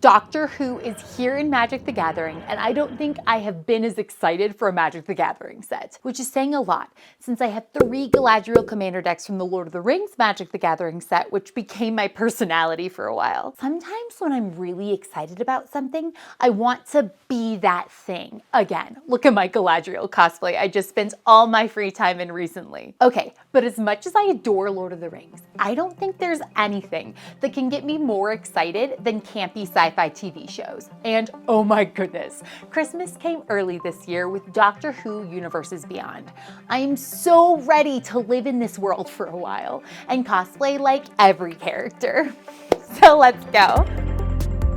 Doctor Who is here in Magic the Gathering, and I don't think I have been as excited for a Magic the Gathering set, which is saying a lot, since I have 3 Galadriel Commander decks from the Lord of the Rings Magic the Gathering set, which became my personality for a while. Sometimes when I'm really excited about something, I want to be that thing. Again, look at my Galadriel cosplay I just spent all my free time in recently. Okay, but as much as I adore Lord of the Rings, I don't think there's anything that can get me more excited than campy sci-fi TV shows. And oh my goodness, Christmas came early this year with Doctor Who Universes Beyond. I am so ready to live in this world for a while and cosplay like every character. So let's go.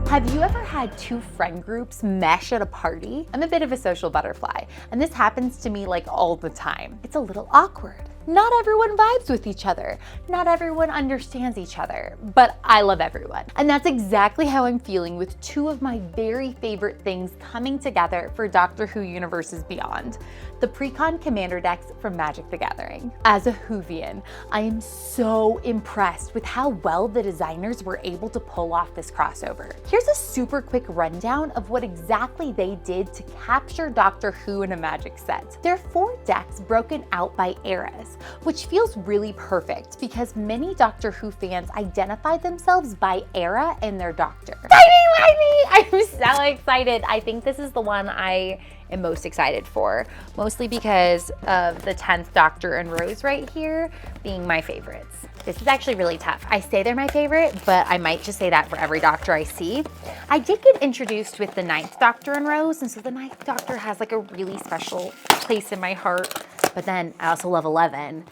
Have you ever had 2 friend groups mesh at a party? I'm a bit of a social butterfly, and this happens to me like all the time. It's a little awkward. Not everyone vibes with each other. Not everyone understands each other, but I love everyone. And that's exactly how I'm feeling with 2 of my very favorite things coming together for Doctor Who Universes Beyond. The Precon Commander decks from Magic the Gathering. As a Whovian, I am so impressed with how well the designers were able to pull off this crossover. Here's a super quick rundown of what exactly they did to capture Doctor Who in a Magic set. There are 4 decks broken out by eras, which feels really perfect because many Doctor Who fans identify themselves by era and their doctor. I'm so excited. I think this is the one I am most excited for, mostly because of the 10th Doctor and Rose right here being my favorites. This is actually really tough. I say they're my favorite, but I might just say that for every Doctor I see. I did get introduced with the 9th Doctor and Rose, and so the 9th Doctor has like a really special place in my heart. But then I also love 11,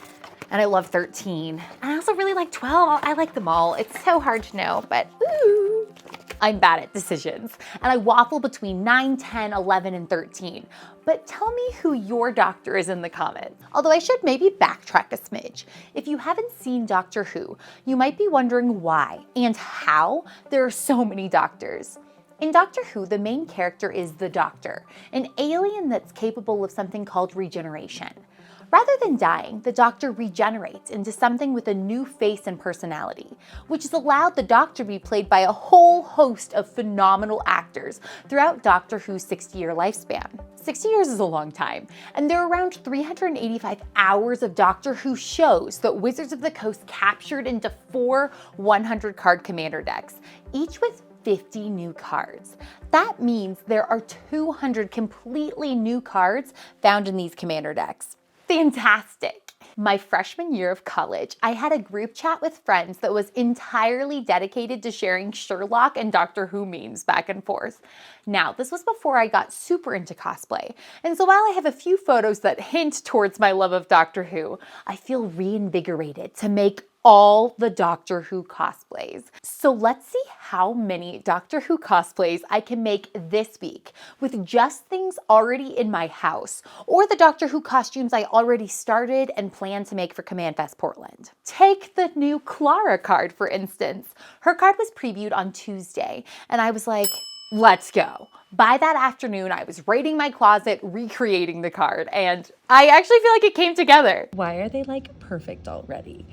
and I love 13, and I also really like 12. I like them all. It's so hard to know, but ooh. I'm bad at decisions, and I waffle between 9, 10, 11, and 13. But tell me who your doctor is in the comments. Although I should maybe backtrack a smidge. If you haven't seen Doctor Who, you might be wondering why and how there are so many doctors. In Doctor Who, the main character is the Doctor, an alien that's capable of something called regeneration. Rather than dying, the Doctor regenerates into something with a new face and personality, which has allowed the Doctor to be played by a whole host of phenomenal actors throughout Doctor Who's 60-year lifespan. 60 years is a long time, and there are around 385 hours of Doctor Who shows that Wizards of the Coast captured into 4 100-card commander decks, each with 50 new cards. That means there are 200 completely new cards found in these commander decks. Fantastic. My freshman year of college, I had a group chat with friends that was entirely dedicated to sharing Sherlock and Doctor Who memes back and forth. Now, this was before I got super into cosplay, and so while I have a few photos that hint towards my love of Doctor Who, I feel reinvigorated to make all the Doctor Who cosplays. So let's see how many Doctor Who cosplays I can make this week with just things already in my house, or the Doctor Who costumes I already started and plan to make for Command Fest Portland. Take the new Clara card, for instance. Her card was previewed on Tuesday, and I was like, let's go. By that afternoon, I was raiding my closet, recreating the card, and I actually feel like it came together. Why are they like perfect already?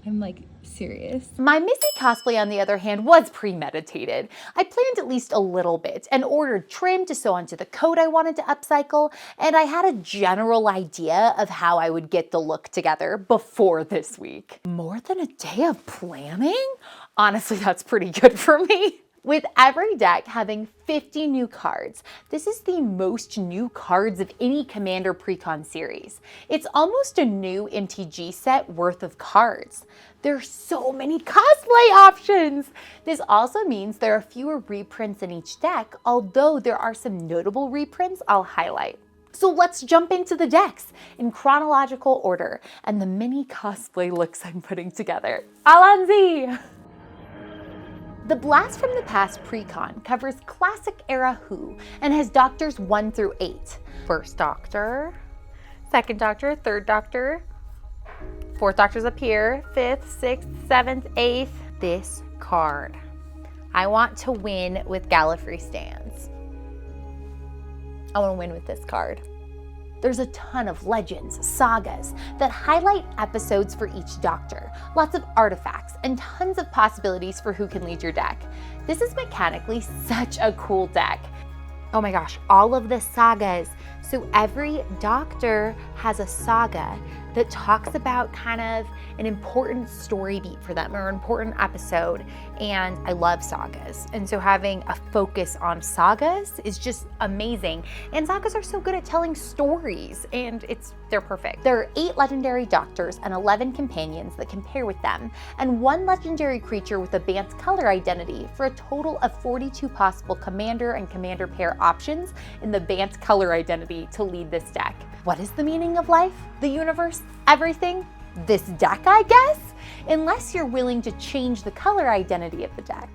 I'm like serious. My Missy cosplay, on the other hand, was premeditated. I planned at least a little bit and ordered trim to sew onto the coat I wanted to upcycle, and I had a general idea of how I would get the look together before this week. More than a day of planning? Honestly, that's pretty good for me. With every deck having 50 new cards, this is the most new cards of any Commander Precon series. It's almost a new MTG set worth of cards. There are so many cosplay options! This also means there are fewer reprints in each deck, although there are some notable reprints I'll highlight. So let's jump into the decks in chronological order and the mini cosplay looks I'm putting together. Allons-y! The Blast from the Past Precon covers classic era Who and has Doctors 1 through 8. First Doctor, Second Doctor, Third Doctor, Fourth Doctor's up here, 5th, 6th, 7th, 8th. This card. I want to win with Gallifrey Stands. I want to win with this card. There's a ton of legends, sagas that highlight episodes for each doctor, lots of artifacts, and tons of possibilities for who can lead your deck. This is mechanically such a cool deck. Oh my gosh, all of the sagas. So every doctor has a saga that talks about kind of an important story beat for them or an important episode. And I love sagas. And so having a focus on sagas is just amazing. And sagas are so good at telling stories and they're perfect. There are 8 legendary doctors and 11 companions that can pair with them, and 1 legendary creature with a Bant color identity for a total of 42 possible commander and commander pair options in the Bant color identity to lead this deck. What is the meaning of life, the universe, everything? This deck, I guess? Unless you're willing to change the color identity of the deck.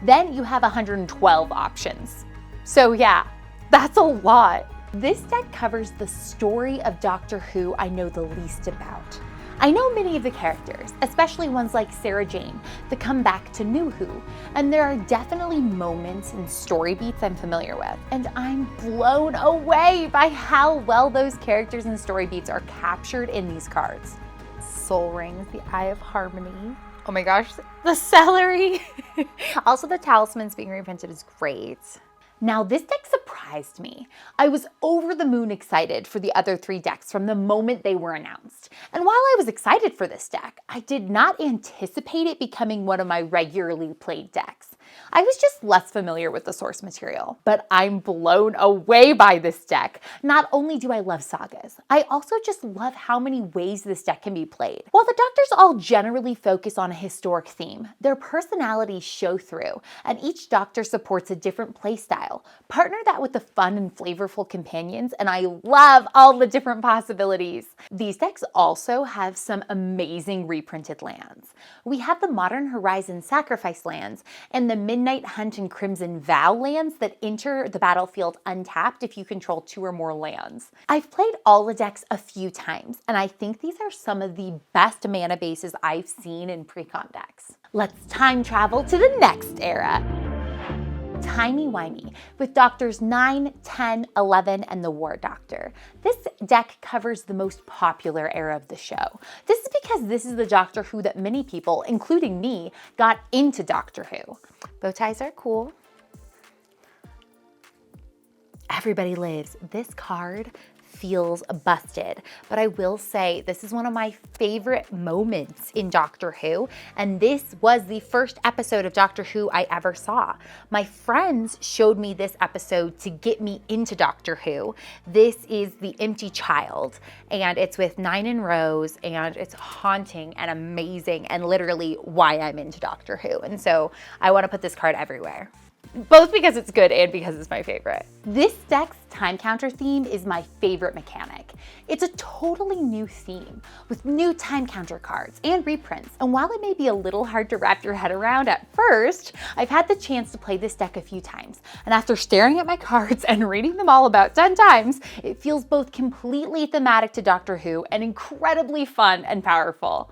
Then you have 112 options. So yeah, that's a lot. This deck covers the story of Doctor Who I know the least about. I know many of the characters, especially ones like Sarah Jane, that come back to New Who, and there are definitely moments and story beats I'm familiar with, and I'm blown away by how well those characters and story beats are captured in these cards. Soul Rings, the Eye of Harmony. Oh my gosh, the celery. Also, the talismans being reprinted is great. Now, this deck surprised me. I was over the moon excited for the other 3 decks from the moment they were announced. And while I was excited for this deck, I did not anticipate it becoming one of my regularly played decks. I was just less familiar with the source material, but I'm blown away by this deck. Not only do I love sagas, I also just love how many ways this deck can be played. While the doctors all generally focus on a historic theme, their personalities show through, and each doctor supports a different playstyle. Partner that with the fun and flavorful companions, and I love all the different possibilities. These decks also have some amazing reprinted lands. We have the Modern Horizon Sacrifice lands and the Midnight Hunt and Crimson Vow lands that enter the battlefield untapped if you control 2 or more lands. I've played all the decks a few times, and I think these are some of the best mana bases I've seen in Precon decks. Let's time travel to the next era. Timey-wimey with Doctors 9, 10, 11, and the War Doctor. This deck covers the most popular era of the show. This is because this is the Doctor Who that many people, including me, got into Doctor Who. Bow ties are cool. Everybody lives. This card feels busted, but I will say this is one of my favorite moments in Doctor Who, and this was the first episode of Doctor Who I ever saw. My friends showed me this episode to get me into Doctor Who. This is The Empty Child, and it's with Nine and Rose, and it's haunting and amazing and literally why I'm into Doctor Who. And so I want to put this card everywhere, both because it's good and because it's my favorite. This deck's time counter theme is my favorite mechanic. It's a totally new theme with new time counter cards and reprints. And while it may be a little hard to wrap your head around at first, I've had the chance to play this deck a few times. And after staring at my cards and reading them all about 10 times, it feels both completely thematic to Doctor Who and incredibly fun and powerful.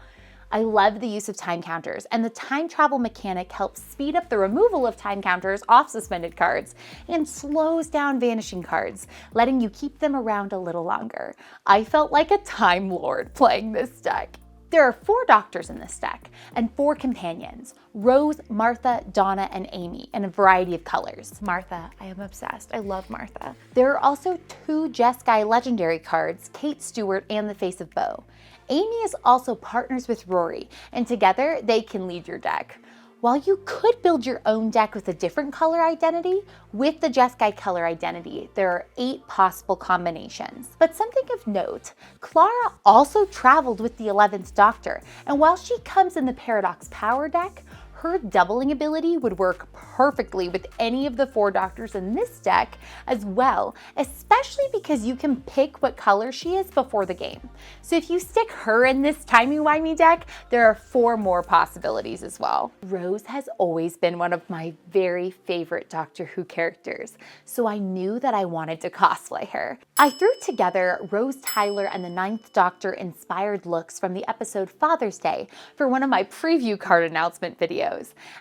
I love the use of time counters, and the time travel mechanic helps speed up the removal of time counters off suspended cards and slows down vanishing cards, letting you keep them around a little longer. I felt like a time lord playing this deck. There are 4 doctors in this deck and 4 companions: Rose, Martha, Donna, and Amy, in a variety of colors. Martha, I am obsessed. I love Martha. There are also 2 Jeskai legendary cards, Kate Stewart and the Face of Bo. Amy is also partners with Rory, and together they can lead your deck. While you could build your own deck with a different color identity, with the Jeskai color identity, there are 8 possible combinations. But something of note, Clara also traveled with the 11th Doctor, and while she comes in the Paradox Power deck, her doubling ability would work perfectly with any of the 4 doctors in this deck as well, especially because you can pick what color she is before the game. So if you stick her in this timey-wimey deck, there are 4 more possibilities as well. Rose has always been one of my very favorite Doctor Who characters, so I knew that I wanted to cosplay her. I threw together Rose Tyler and the 9th Doctor inspired looks from the episode Father's Day for one of my preview card announcement videos.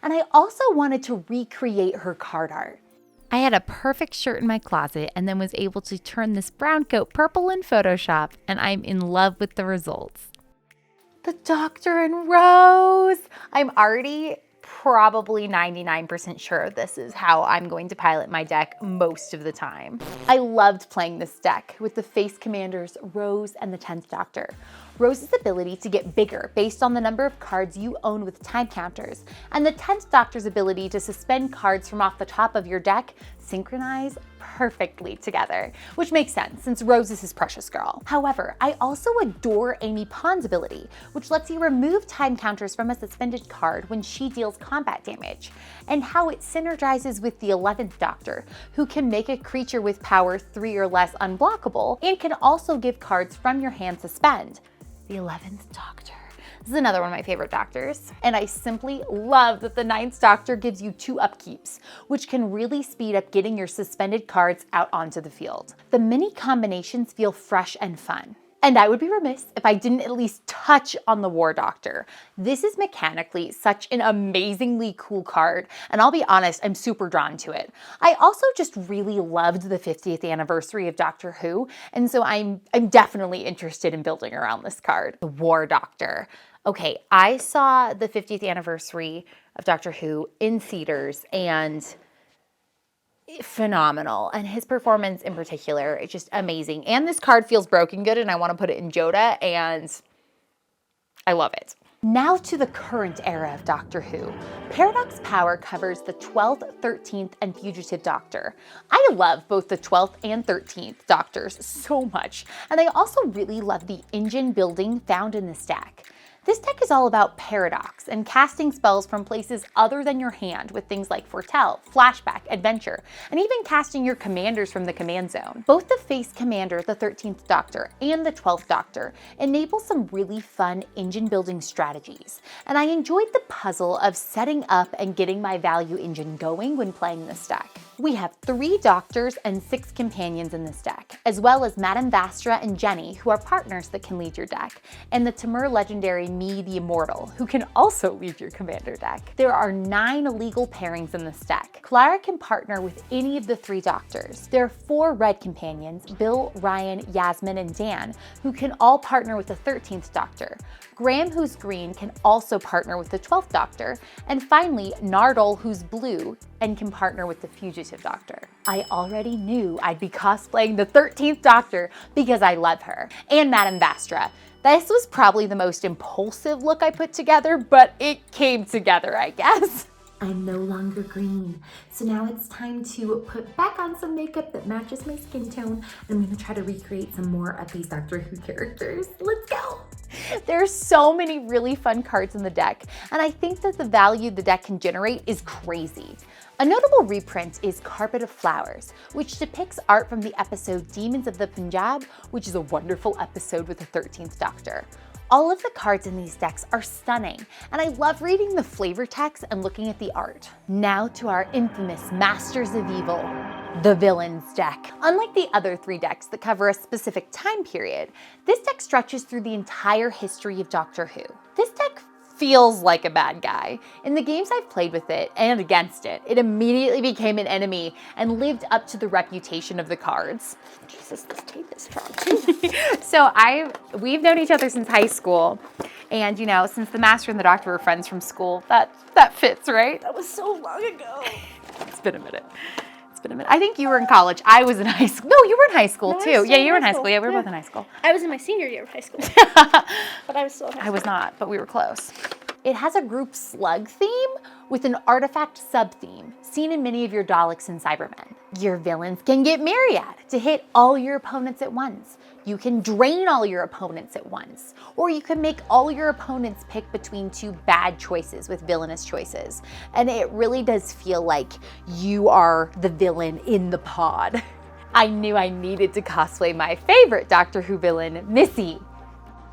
And I also wanted to recreate her card art. I had a perfect shirt in my closet and then was able to turn this brown coat purple in Photoshop, and I'm in love with the results. The Doctor and Rose! I'm already probably 99% sure this is how I'm going to pilot my deck most of the time. I loved playing this deck with the Face Commanders Rose and the 10th Doctor. Rose's ability to get bigger based on the number of cards you own with time counters, and the 10th Doctor's ability to suspend cards from off the top of your deck synchronize perfectly together, which makes sense since Rose is his precious girl. However, I also adore Amy Pond's ability, which lets you remove time counters from a suspended card when she deals combat damage, and how it synergizes with the 11th Doctor, who can make a creature with power 3 or less unblockable, and can also give cards from your hand suspend. The 11th Doctor. This is another one of my favorite Doctors. And I simply love that the 9th Doctor gives you 2 upkeeps, which can really speed up getting your suspended cards out onto the field. The mini combinations feel fresh and fun. And I would be remiss if I didn't at least touch on the War Doctor. This is mechanically such an amazingly cool card, and I'll be honest, I'm super drawn to it. I also just really loved the 50th anniversary of Doctor Who, and so I'm definitely interested in building around this card. The War Doctor. Okay, I saw the 50th anniversary of Doctor Who in theaters, and phenomenal. And his performance in particular, it's just amazing. And this card feels broken good, and I want to put it in Joda, and I love it. Now to the current era of Doctor Who. Paradox Power covers the 12th, 13th, and Fugitive Doctor. I love both the 12th and 13th Doctors so much, and I also really love the engine building found in this deck. This deck is all about paradox and casting spells from places other than your hand with things like Foretell, Flashback, Adventure, and even casting your commanders from the command zone. Both the Face Commander, the 13th Doctor, and the 12th Doctor enable some really fun engine building strategies, and I enjoyed the puzzle of setting up and getting my value engine going when playing this deck. We have 3 Doctors and 6 companions in this deck, as well as Madame Vastra and Jenny, who are partners that can lead your deck, and the Timur legendary Me the Immortal, who can also lead your commander deck. There are 9 legal pairings in this deck. Clara can partner with any of the 3 Doctors. There are 4 red companions, Bill, Ryan, Yasmin, and Dan, who can all partner with the 13th Doctor. Graham, who's green, can also partner with the 12th Doctor. And finally, Nardole, who's blue, and can partner with the Fugitive Doctor. I already knew I'd be cosplaying the 13th Doctor because I love her, and Madame Vastra. This was probably the most impulsive look I put together, but it came together, I guess. I'm no longer green, so now it's time to put back on some makeup that matches my skin tone. I'm gonna try to recreate some more of these Doctor Who characters. Let's go! There's so many really fun cards in the deck, and I think that the value the deck can generate is crazy. A notable reprint is Carpet of Flowers, which depicts art from the episode Demons of the Punjab, which is a wonderful episode with the 13th Doctor. All of the cards in these decks are stunning, and I love reading the flavor text and looking at the art. Now to our infamous Masters of Evil, the Villains deck. Unlike the other 3 decks that cover a specific time period, this deck stretches through the entire history of Doctor Who. This deck feels like a bad guy. In the games I've played with it and against it, it immediately became an enemy and lived up to the reputation of the cards. Jesus, this tape is strong too. So we've known each other since high school, and you know, since the Master and the Doctor were friends from school, that fits, right? That was so long ago. It's been a minute. I think you were in college. I was in high school. No, you were in high school too. Yeah, you were in high school. Yeah, we were both in high school. I was in my senior year of high school, but I was still in high school. I was not, but we were close. It has a group slug theme with an artifact sub-theme seen in many of your Daleks and Cybermen. Your villains can get Myriad to hit all your opponents at once. You can drain all your opponents at once, or you can make all your opponents pick between 2 bad choices with villainous choices. And it really does feel like you are the villain in the pod. I knew I needed to cosplay my favorite Doctor Who villain, Missy.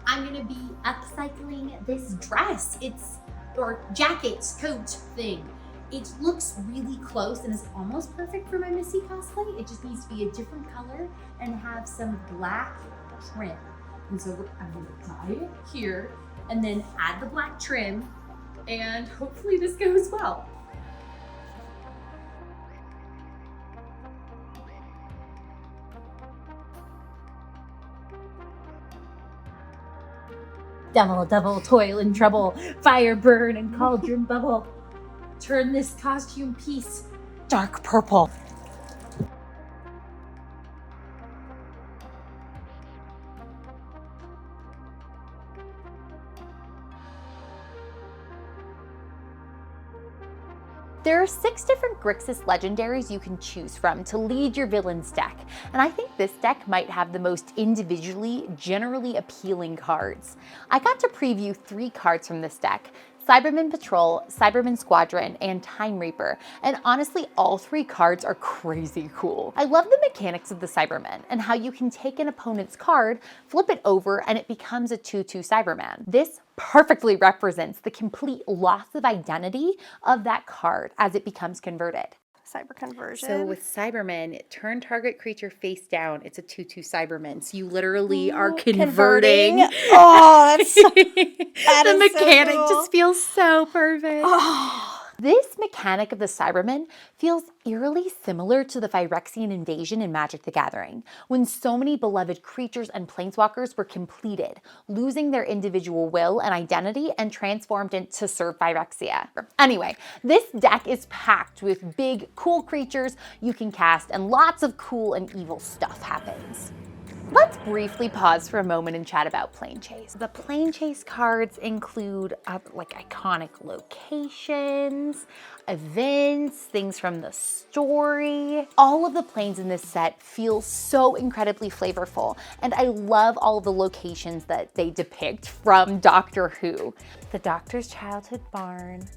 I'm gonna be upcycling this dress. Or jacket, coat thing. It looks really close and is almost perfect for my Missy cosplay. It just needs to be a different color and have some black trim. And so I'm gonna tie it here and then add the black trim, and hopefully this goes well. Devil, double, toil and trouble, fire burn and cauldron bubble. Turn this costume piece dark purple. There are 6 different Grixis legendaries you can choose from to lead your villain's deck, and I think this deck might have the most individually, generally appealing cards. I got to preview 3 cards from this deck: Cyberman Patrol, Cyberman Squadron, and Time Reaper, and honestly all 3 cards are crazy cool. I love the mechanics of the Cybermen and how you can take an opponent's card, flip it over, and it becomes a 2/2 Cyberman. This perfectly represents the complete loss of identity of that card as it becomes converted. Cyber conversion. So with Cybermen, turn target creature face down. It's a 2/2 Cyberman. So you literally are converting. Oh, that's so, The mechanic so cool. just feels so perfect. Oh. This mechanic of the Cybermen feels eerily similar to the Phyrexian invasion in Magic the Gathering, when so many beloved creatures and planeswalkers were completed, losing their individual will and identity and transformed into serve Phyrexia. Anyway, this deck is packed with big, cool creatures you can cast, and lots of cool and evil stuff happens. Let's briefly pause for a moment and chat about Plane Chase. The Plane Chase cards include like iconic locations, events, things from the story. All of the planes in this set feel so incredibly flavorful, and I love all of the locations that they depict from Doctor Who. The Doctor's childhood barn,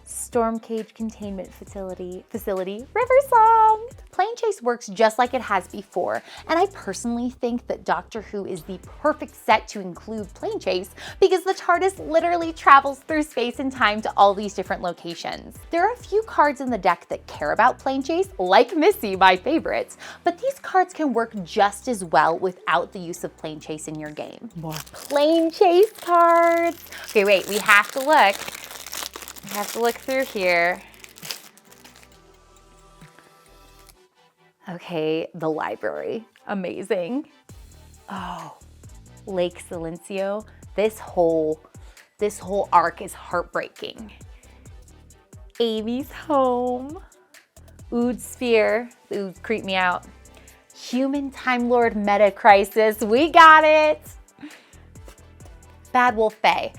Storm Cage Containment Facility, River Song. Plane Chase works just like it has before, and I personally think that Doctor Who is the perfect set to include Plane Chase because the TARDIS literally travels through space and time to all these different locations. There are a few cards in the deck that care about Plane Chase, like Missy, my favorites, but these cards can work just as well without the use of Plane Chase in your game. More Plane Chase cards. Okay, wait, we have to look. I have to look through here. Okay, the library, amazing. Oh, Lake Silencio. This whole arc is heartbreaking. Amy's home. Ood Sphere. Ood creep me out. Human Time Lord Meta Crisis. We got it. Bad Wolf Bay.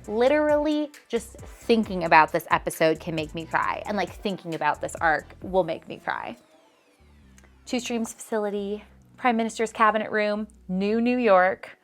Literally just thinking about this episode can make me cry, and like thinking about this arc will make me cry. Two Streams Facility, Prime Minister's Cabinet Room, New York,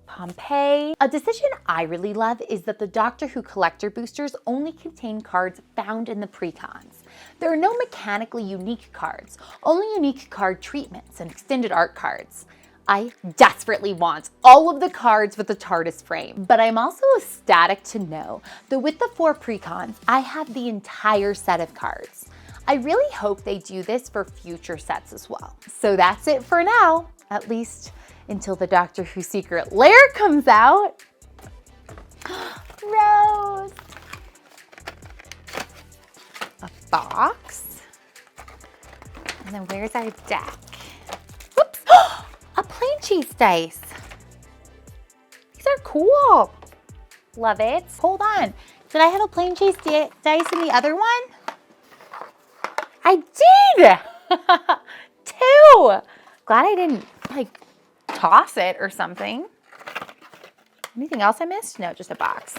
Pompeii. A decision I really love is that the Doctor Who collector boosters only contain cards found in the Precons. There are no mechanically unique cards, only unique card treatments and extended art cards. I desperately want all of the cards with the TARDIS frame, but I'm also ecstatic to know that with the 4 Precons, I have the entire set of cards. I really hope they do this for future sets as well. So that's it for now, at least until the Doctor Who Secret Lair comes out. Rose! A box. And then where's our deck? Whoops! A Plane Chase dice. These are cool. Love it. Hold on. Did I have a Plane Chase dice in the other one? I did! 2! Glad I didn't like toss it or something. Anything else I missed? No, just a box.